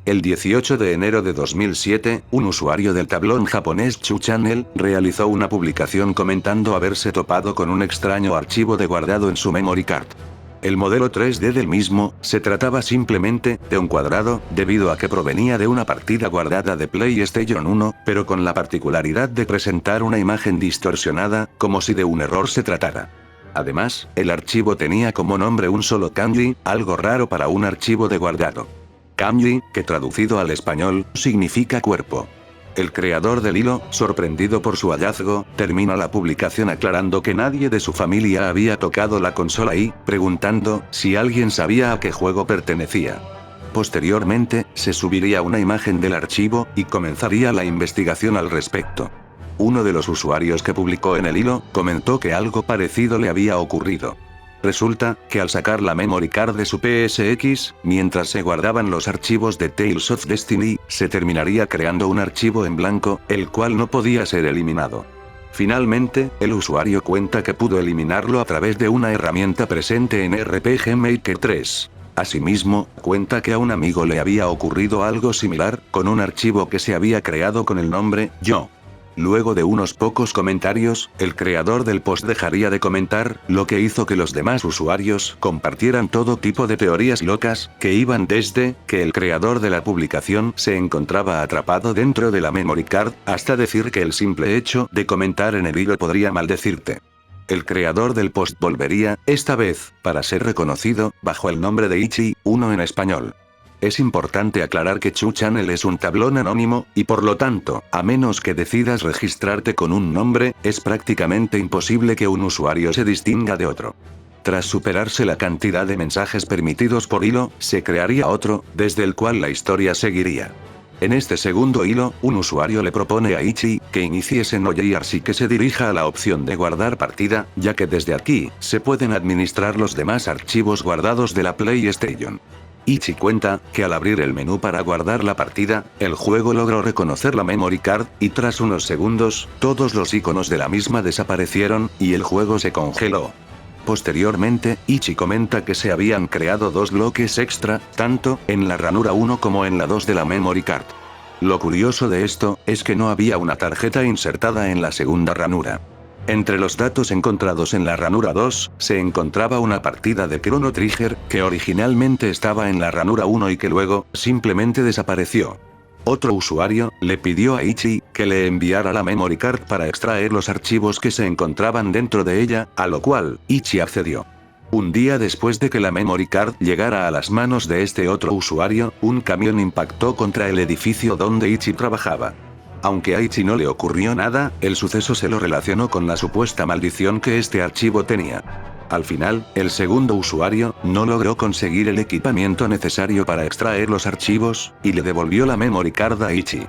El 18 de enero de 2007, un usuario del tablón japonés Chu Channel realizó una publicación comentando haberse topado con un extraño archivo de guardado en su memory card. El modelo 3D del mismo, se trataba simplemente de un cuadrado, debido a que provenía de una partida guardada de PlayStation 1, pero con la particularidad de presentar una imagen distorsionada, como si de un error se tratara. Además, el archivo tenía como nombre un solo kanji, algo raro para un archivo de guardado. Kanji, que traducido al español, significa cuerpo. El creador del hilo, sorprendido por su hallazgo, termina la publicación aclarando que nadie de su familia había tocado la consola y, preguntando, si alguien sabía a qué juego pertenecía. Posteriormente, se subiría una imagen del archivo, y comenzaría la investigación al respecto. Uno de los usuarios que publicó en el hilo, comentó que algo parecido le había ocurrido. Resulta, que al sacar la memory card de su PSX, mientras se guardaban los archivos de Tales of Destiny, se terminaría creando un archivo en blanco, el cual no podía ser eliminado. Finalmente, el usuario cuenta que pudo eliminarlo a través de una herramienta presente en RPG Maker 3. Asimismo, cuenta que a un amigo le había ocurrido algo similar, con un archivo que se había creado con el nombre Yo. Luego de unos pocos comentarios, el creador del post dejaría de comentar, lo que hizo que los demás usuarios compartieran todo tipo de teorías locas, que iban desde que el creador de la publicación se encontraba atrapado dentro de la memory card, hasta decir que el simple hecho de comentar en el hilo podría maldecirte. El creador del post volvería, esta vez, para ser reconocido, bajo el nombre de Ichi-1 en español. Es importante aclarar que Chu Channel es un tablón anónimo, y por lo tanto, a menos que decidas registrarte con un nombre, es prácticamente imposible que un usuario se distinga de otro. Tras superarse la cantidad de mensajes permitidos por hilo, se crearía otro, desde el cual la historia seguiría. En este segundo hilo, un usuario le propone a Ichi que inicie Xenogears y que se dirija a la opción de guardar partida, ya que desde aquí, se pueden administrar los demás archivos guardados de la PlayStation. Ichi cuenta, que al abrir el menú para guardar la partida, el juego logró reconocer la memory card, y tras unos segundos, todos los iconos de la misma desaparecieron, y el juego se congeló. Posteriormente, Ichi comenta que se habían creado dos bloques extra, tanto en la ranura 1 como en la 2 de la memory card. Lo curioso de esto, es que no había una tarjeta insertada en la segunda ranura. Entre los datos encontrados en la ranura 2, se encontraba una partida de Chrono Trigger, que originalmente estaba en la ranura 1 y que luego, simplemente desapareció. Otro usuario, le pidió a Ichi, que le enviara la memory card para extraer los archivos que se encontraban dentro de ella, a lo cual, Ichi accedió. Un día después de que la memory card llegara a las manos de este otro usuario, un camión impactó contra el edificio donde Ichi trabajaba. Aunque a Ichi no le ocurrió nada, el suceso se lo relacionó con la supuesta maldición que este archivo tenía. Al final, el segundo usuario, no logró conseguir el equipamiento necesario para extraer los archivos, y le devolvió la memory card a Ichi.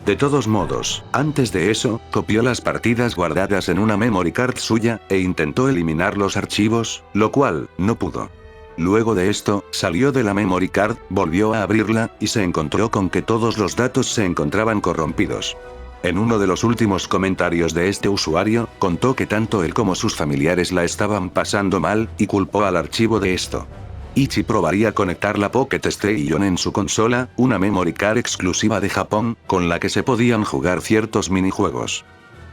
De todos modos, antes de eso, copió las partidas guardadas en una memory card suya, e intentó eliminar los archivos, lo cual, no pudo. Luego de esto, salió de la memory card, volvió a abrirla, y se encontró con que todos los datos se encontraban corrompidos. En uno de los últimos comentarios de este usuario, contó que tanto él como sus familiares la estaban pasando mal, y culpó al archivo de esto. Ichi probaría conectar la Pocket Station en su consola, una memory card exclusiva de Japón, con la que se podían jugar ciertos minijuegos.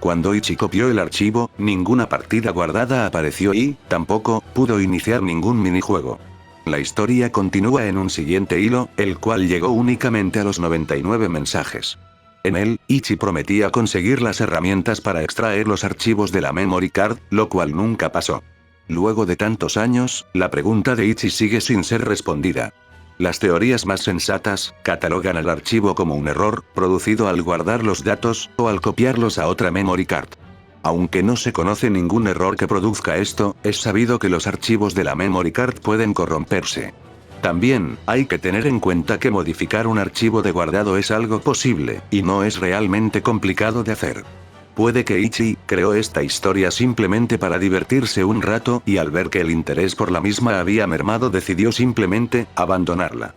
Cuando Ichi copió el archivo, ninguna partida guardada apareció y, tampoco, pudo iniciar ningún minijuego. La historia continúa en un siguiente hilo, el cual llegó únicamente a los 99 mensajes. En él, Ichi prometía conseguir las herramientas para extraer los archivos de la memory card, lo cual nunca pasó. Luego de tantos años, la pregunta de Ichi sigue sin ser respondida. Las teorías más sensatas, catalogan al archivo como un error, producido al guardar los datos, o al copiarlos a otra memory card. Aunque no se conoce ningún error que produzca esto, es sabido que los archivos de la memory card pueden corromperse. También, hay que tener en cuenta que modificar un archivo de guardado es algo posible, y no es realmente complicado de hacer. Puede que Ichi creó esta historia simplemente para divertirse un rato, y al ver que el interés por la misma había mermado decidió simplemente abandonarla.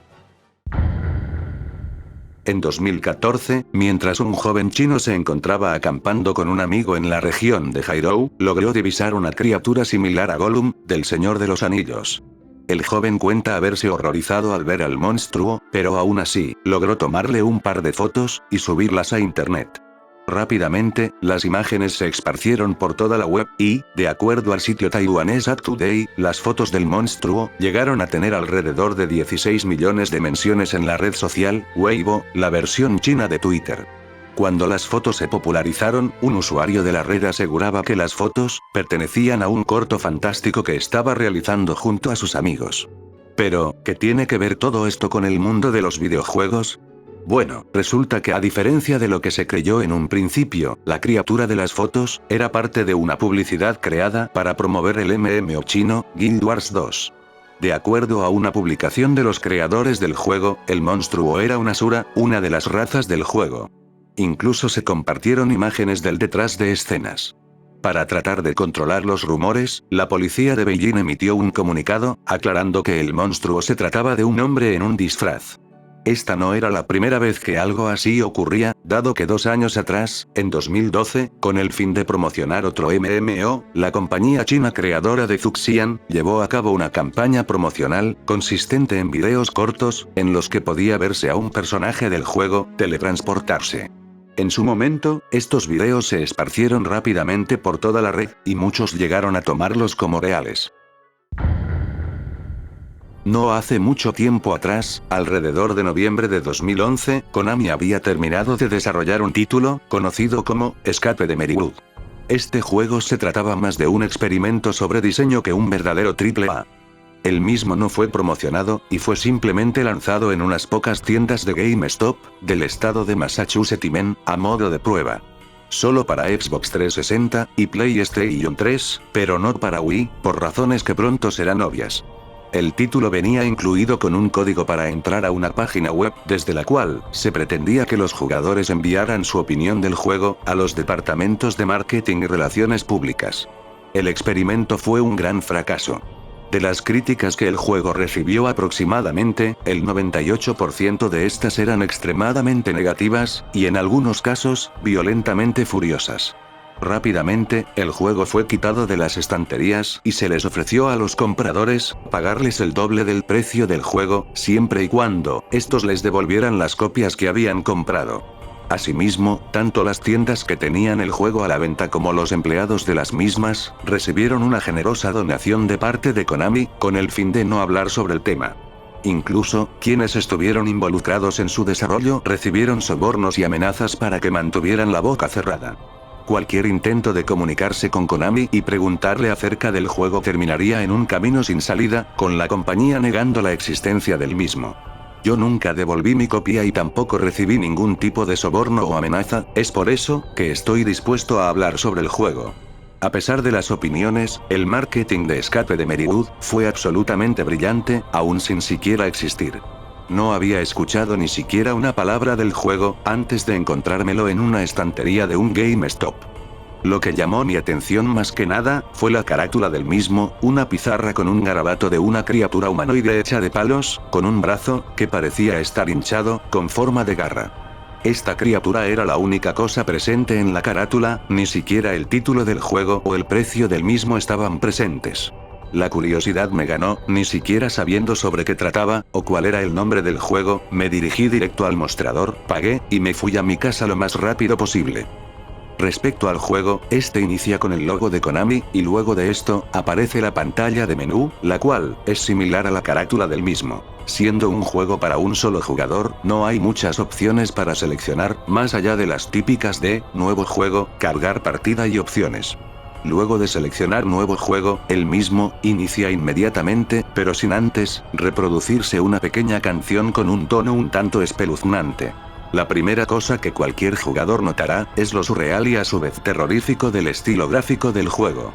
En 2014, mientras un joven chino se encontraba acampando con un amigo en la región de Hyrule, logró divisar una criatura similar a Gollum, del Señor de los Anillos. El joven cuenta haberse horrorizado al ver al monstruo, pero aún así, logró tomarle un par de fotos, y subirlas a internet. Rápidamente, las imágenes se esparcieron por toda la web, y, de acuerdo al sitio taiwanés Up Today, las fotos del monstruo llegaron a tener alrededor de 16 millones de menciones en la red social, Weibo, la versión china de Twitter. Cuando las fotos se popularizaron, un usuario de la red aseguraba que las fotos pertenecían a un corto fantástico que estaba realizando junto a sus amigos. Pero, ¿qué tiene que ver todo esto con el mundo de los videojuegos? Bueno, resulta que a diferencia de lo que se creyó en un principio, la criatura de las fotos era parte de una publicidad creada para promover el MMO chino, Guild Wars 2. De acuerdo a una publicación de los creadores del juego, el monstruo era un Asura, una de las razas del juego. Incluso se compartieron imágenes del detrás de escenas. Para tratar de controlar los rumores, la policía de Beijing emitió un comunicado, aclarando que el monstruo se trataba de un hombre en un disfraz. Esta no era la primera vez que algo así ocurría, dado que 2 años atrás, en 2012, con el fin de promocionar otro MMO, la compañía china creadora de Zuxian, llevó a cabo una campaña promocional, consistente en videos cortos, en los que podía verse a un personaje del juego, teletransportarse. En su momento, estos videos se esparcieron rápidamente por toda la red, y muchos llegaron a tomarlos como reales. No hace mucho tiempo atrás, alrededor de noviembre de 2011, Konami había terminado de desarrollar un título, conocido como Escape de Marywood. Este juego se trataba más de un experimento sobre diseño que un verdadero AAA. El mismo no fue promocionado, y fue simplemente lanzado en unas pocas tiendas de GameStop, del estado de Massachusetts, a modo de prueba. Solo para Xbox 360, y PlayStation 3, pero no para Wii, por razones que pronto serán obvias. El título venía incluido con un código para entrar a una página web, desde la cual se pretendía que los jugadores enviaran su opinión del juego a los departamentos de marketing y relaciones públicas. El experimento fue un gran fracaso. De las críticas que el juego recibió aproximadamente, el 98% de estas eran extremadamente negativas, y en algunos casos, violentamente furiosas. Rápidamente, el juego fue quitado de las estanterías y se les ofreció a los compradores pagarles el doble del precio del juego, siempre y cuando estos les devolvieran las copias que habían comprado. Asimismo, tanto las tiendas que tenían el juego a la venta como los empleados de las mismas, recibieron una generosa donación de parte de Konami, con el fin de no hablar sobre el tema. Incluso, quienes estuvieron involucrados en su desarrollo recibieron sobornos y amenazas para que mantuvieran la boca cerrada. Cualquier intento de comunicarse con Konami y preguntarle acerca del juego terminaría en un camino sin salida, con la compañía negando la existencia del mismo. Yo nunca devolví mi copia y tampoco recibí ningún tipo de soborno o amenaza, es por eso que estoy dispuesto a hablar sobre el juego. A pesar de las opiniones, el marketing de Escape de Marywood fue absolutamente brillante, aún sin siquiera existir. No había escuchado ni siquiera una palabra del juego, antes de encontrármelo en una estantería de un GameStop. Lo que llamó mi atención más que nada, fue la carátula del mismo, una pizarra con un garabato de una criatura humanoide hecha de palos, con un brazo, que parecía estar hinchado, con forma de garra. Esta criatura era la única cosa presente en la carátula, ni siquiera el título del juego o el precio del mismo estaban presentes. La curiosidad me ganó, ni siquiera sabiendo sobre qué trataba, o cuál era el nombre del juego, me dirigí directo al mostrador, pagué, y me fui a mi casa lo más rápido posible. Respecto al juego, este inicia con el logo de Konami, y luego de esto, aparece la pantalla de menú, la cual es similar a la carátula del mismo. Siendo un juego para un solo jugador, no hay muchas opciones para seleccionar, más allá de las típicas de nuevo juego, cargar partida y opciones. Luego de seleccionar nuevo juego, el mismo inicia inmediatamente, pero sin antes reproducirse una pequeña canción con un tono un tanto espeluznante. La primera cosa que cualquier jugador notará, es lo surreal y a su vez terrorífico del estilo gráfico del juego.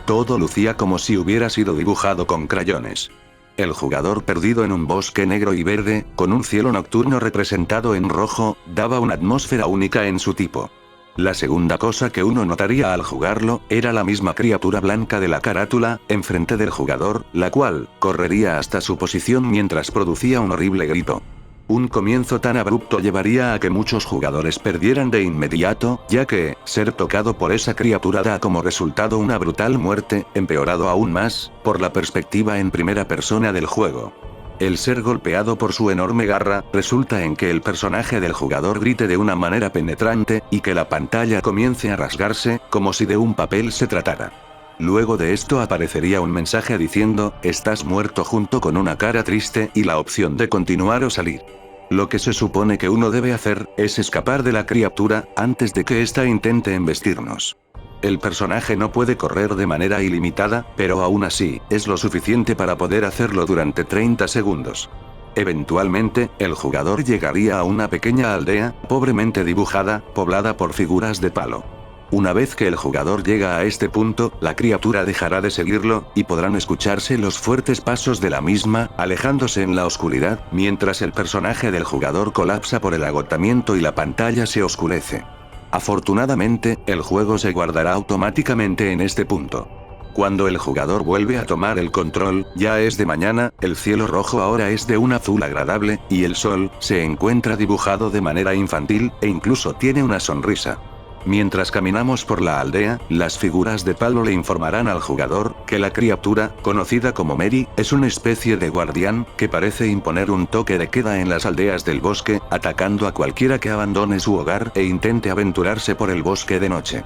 Todo lucía como si hubiera sido dibujado con crayones. El jugador perdido en un bosque negro y verde, con un cielo nocturno representado en rojo, daba una atmósfera única en su tipo. La segunda cosa que uno notaría al jugarlo, era la misma criatura blanca de la carátula, enfrente del jugador, la cual correría hasta su posición mientras producía un horrible grito. Un comienzo tan abrupto llevaría a que muchos jugadores perdieran de inmediato, ya que, ser tocado por esa criatura da como resultado una brutal muerte, empeorado aún más, por la perspectiva en primera persona del juego. El ser golpeado por su enorme garra, resulta en que el personaje del jugador grite de una manera penetrante, y que la pantalla comience a rasgarse, como si de un papel se tratara. Luego de esto aparecería un mensaje diciendo, estás muerto junto con una cara triste y la opción de continuar o salir. Lo que se supone que uno debe hacer, es escapar de la criatura, antes de que ésta intente embestirnos. El personaje no puede correr de manera ilimitada, pero aún así, es lo suficiente para poder hacerlo durante 30 segundos. Eventualmente, el jugador llegaría a una pequeña aldea, pobremente dibujada, poblada por figuras de palo. Una vez que el jugador llega a este punto, la criatura dejará de seguirlo, y podrán escucharse los fuertes pasos de la misma, alejándose en la oscuridad, mientras el personaje del jugador colapsa por el agotamiento y la pantalla se oscurece. Afortunadamente, el juego se guardará automáticamente en este punto. Cuando el jugador vuelve a tomar el control, ya es de mañana, el cielo rojo ahora es de un azul agradable, y el sol, se encuentra dibujado de manera infantil, e incluso tiene una sonrisa. Mientras caminamos por la aldea, las figuras de palo le informarán al jugador, que la criatura, conocida como Mary, es una especie de guardián, que parece imponer un toque de queda en las aldeas del bosque, atacando a cualquiera que abandone su hogar e intente aventurarse por el bosque de noche.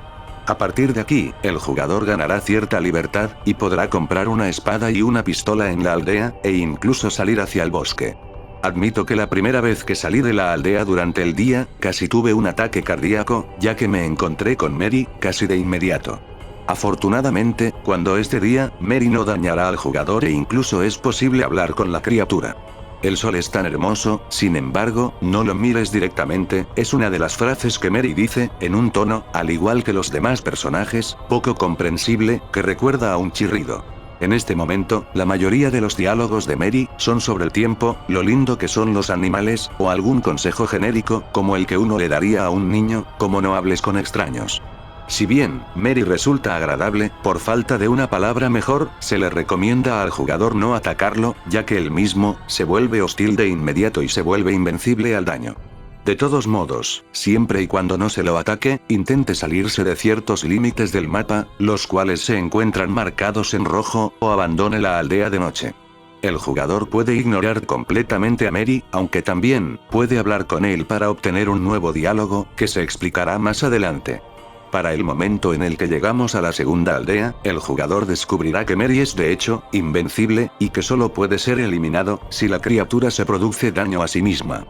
A partir de aquí, el jugador ganará cierta libertad, y podrá comprar una espada y una pistola en la aldea, e incluso salir hacia el bosque. Admito que la primera vez que salí de la aldea durante el día, casi tuve un ataque cardíaco, ya que me encontré con Mary, casi de inmediato. Afortunadamente, cuando este día, Mary no dañará al jugador e incluso es posible hablar con la criatura. El sol es tan hermoso, sin embargo, no lo mires directamente, es una de las frases que Mary dice, en un tono, al igual que los demás personajes, poco comprensible, que recuerda a un chirrido. En este momento, la mayoría de los diálogos de Mary, son sobre el tiempo, lo lindo que son los animales, o algún consejo genérico, como el que uno le daría a un niño, como no hables con extraños. Si bien, Mary resulta agradable, por falta de una palabra mejor, se le recomienda al jugador no atacarlo, ya que él mismo, se vuelve hostil de inmediato y se vuelve invencible al daño. De todos modos, siempre y cuando no se lo ataque, intente salirse de ciertos límites del mapa, los cuales se encuentran marcados en rojo, o abandone la aldea de noche. El jugador puede ignorar completamente a Mary, aunque también, puede hablar con él para obtener un nuevo diálogo, que se explicará más adelante. Para el momento en el que llegamos a la segunda aldea, el jugador descubrirá que Mary es de hecho, invencible, y que solo puede ser eliminado, si la criatura se produce daño a sí misma.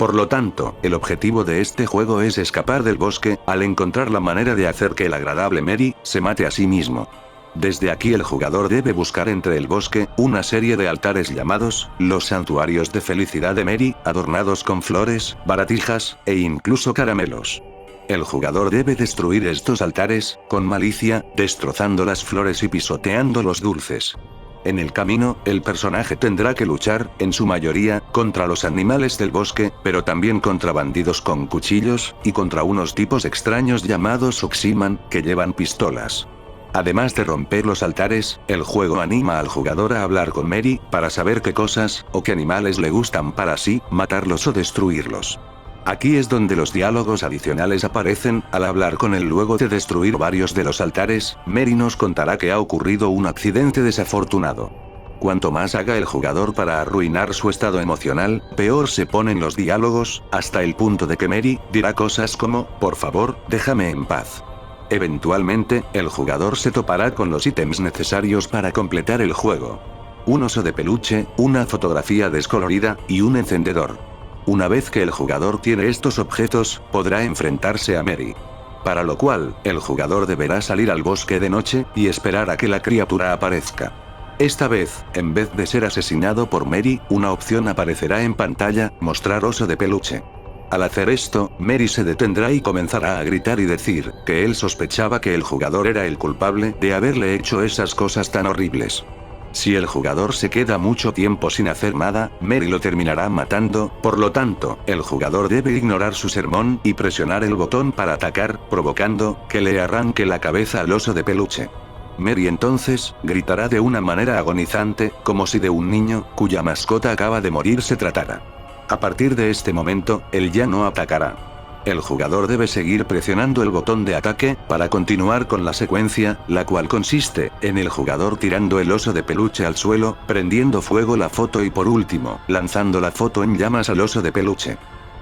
Por lo tanto, el objetivo de este juego es escapar del bosque, al encontrar la manera de hacer que el agradable Mary, se mate a sí mismo. Desde aquí el jugador debe buscar entre el bosque, una serie de altares llamados, los santuarios de felicidad de Mary, adornados con flores, baratijas, e incluso caramelos. El jugador debe destruir estos altares, con malicia, destrozando las flores y pisoteando los dulces. En el camino, el personaje tendrá que luchar, en su mayoría, contra los animales del bosque, pero también contra bandidos con cuchillos, y contra unos tipos extraños llamados Oximan, que llevan pistolas. Además de romper los altares, el juego anima al jugador a hablar con Mary, para saber qué cosas, o qué animales le gustan para así, matarlos o destruirlos. Aquí es donde los diálogos adicionales aparecen, al hablar con él luego de destruir varios de los altares, Mary nos contará que ha ocurrido un accidente desafortunado. Cuanto más haga el jugador para arruinar su estado emocional, peor se ponen los diálogos, hasta el punto de que Mary, dirá cosas como, por favor, déjame en paz. Eventualmente, el jugador se topará con los ítems necesarios para completar el juego. Un oso de peluche, una fotografía descolorida, y un encendedor. Una vez que el jugador tiene estos objetos, podrá enfrentarse a Mary. Para lo cual, el jugador deberá salir al bosque de noche, y esperar a que la criatura aparezca. Esta vez, en vez de ser asesinado por Mary, una opción aparecerá en pantalla, mostrar oso de peluche. Al hacer esto, Mary se detendrá y comenzará a gritar y decir, que él sospechaba que el jugador era el culpable de haberle hecho esas cosas tan horribles. Si el jugador se queda mucho tiempo sin hacer nada, Mary lo terminará matando, por lo tanto, el jugador debe ignorar su sermón y presionar el botón para atacar, provocando que le arranque la cabeza al oso de peluche. Mary entonces, gritará de una manera agonizante, como si de un niño, cuya mascota acaba de morir se tratara. A partir de este momento, él ya no atacará. El jugador debe seguir presionando el botón de ataque, para continuar con la secuencia, la cual consiste, en el jugador tirando el oso de peluche al suelo, prendiendo fuego la foto y por último, lanzando la foto en llamas al oso de peluche.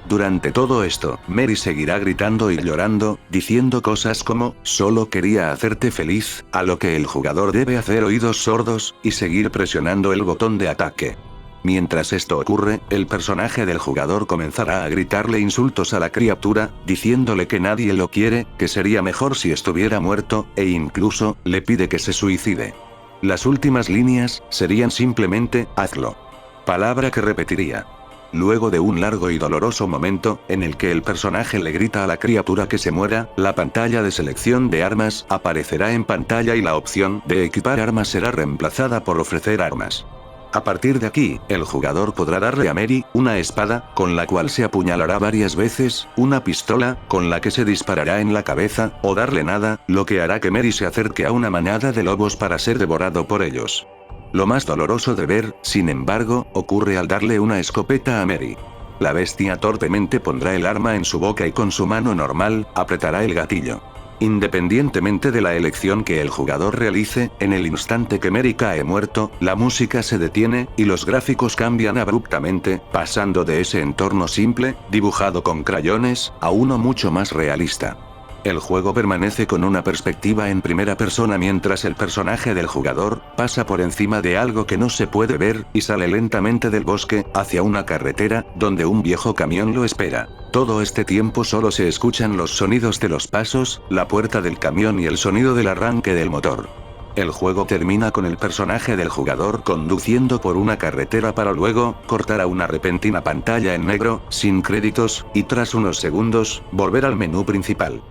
Durante todo esto, Mary seguirá gritando y llorando, diciendo cosas como, solo quería hacerte feliz, a lo que el jugador debe hacer oídos sordos, y seguir presionando el botón de ataque. Mientras esto ocurre, el personaje del jugador comenzará a gritarle insultos a la criatura, diciéndole que nadie lo quiere, que sería mejor si estuviera muerto, e incluso, le pide que se suicide. Las últimas líneas, serían simplemente, hazlo. Palabra que repetiría. Luego de un largo y doloroso momento, en el que el personaje le grita a la criatura que se muera, la pantalla de selección de armas aparecerá en pantalla y la opción de equipar armas será reemplazada por ofrecer armas. A partir de aquí, el jugador podrá darle a Mary, una espada, con la cual se apuñalará varias veces, una pistola, con la que se disparará en la cabeza, o darle nada, lo que hará que Mary se acerque a una manada de lobos para ser devorado por ellos. Lo más doloroso de ver, sin embargo, ocurre al darle una escopeta a Mary. La bestia torpemente pondrá el arma en su boca y con su mano normal, apretará el gatillo. Independientemente de la elección que el jugador realice, en el instante que Mary cae muerto, la música se detiene, y los gráficos cambian abruptamente, pasando de ese entorno simple, dibujado con crayones, a uno mucho más realista. El juego permanece con una perspectiva en primera persona mientras el personaje del jugador pasa por encima de algo que no se puede ver, y sale lentamente del bosque, hacia una carretera, donde un viejo camión lo espera. Todo este tiempo solo se escuchan los sonidos de los pasos, la puerta del camión y el sonido del arranque del motor. El juego termina con el personaje del jugador conduciendo por una carretera para luego cortar a una repentina pantalla en negro, sin créditos, y tras unos segundos, volver al menú principal.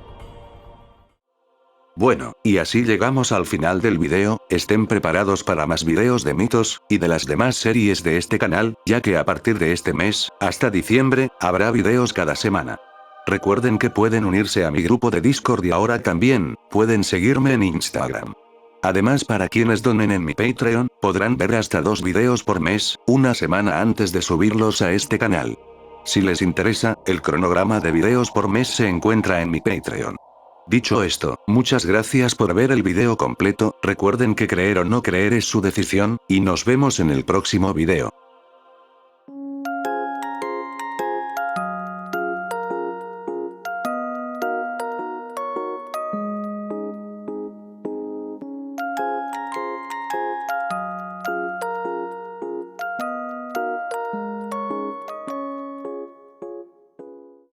Bueno, y así llegamos al final del video, estén preparados para más videos de mitos, y de las demás series de este canal, ya que a partir de este mes, hasta diciembre, habrá videos cada semana. Recuerden que pueden unirse a mi grupo de Discord y ahora también, pueden seguirme en Instagram. Además, para quienes donen en mi Patreon, podrán ver hasta 2 videos por mes, una semana antes de subirlos a este canal. Si les interesa, el cronograma de videos por mes se encuentra en mi Patreon. Dicho esto, muchas gracias por ver el video completo, recuerden que creer o no creer es su decisión, y nos vemos en el próximo video.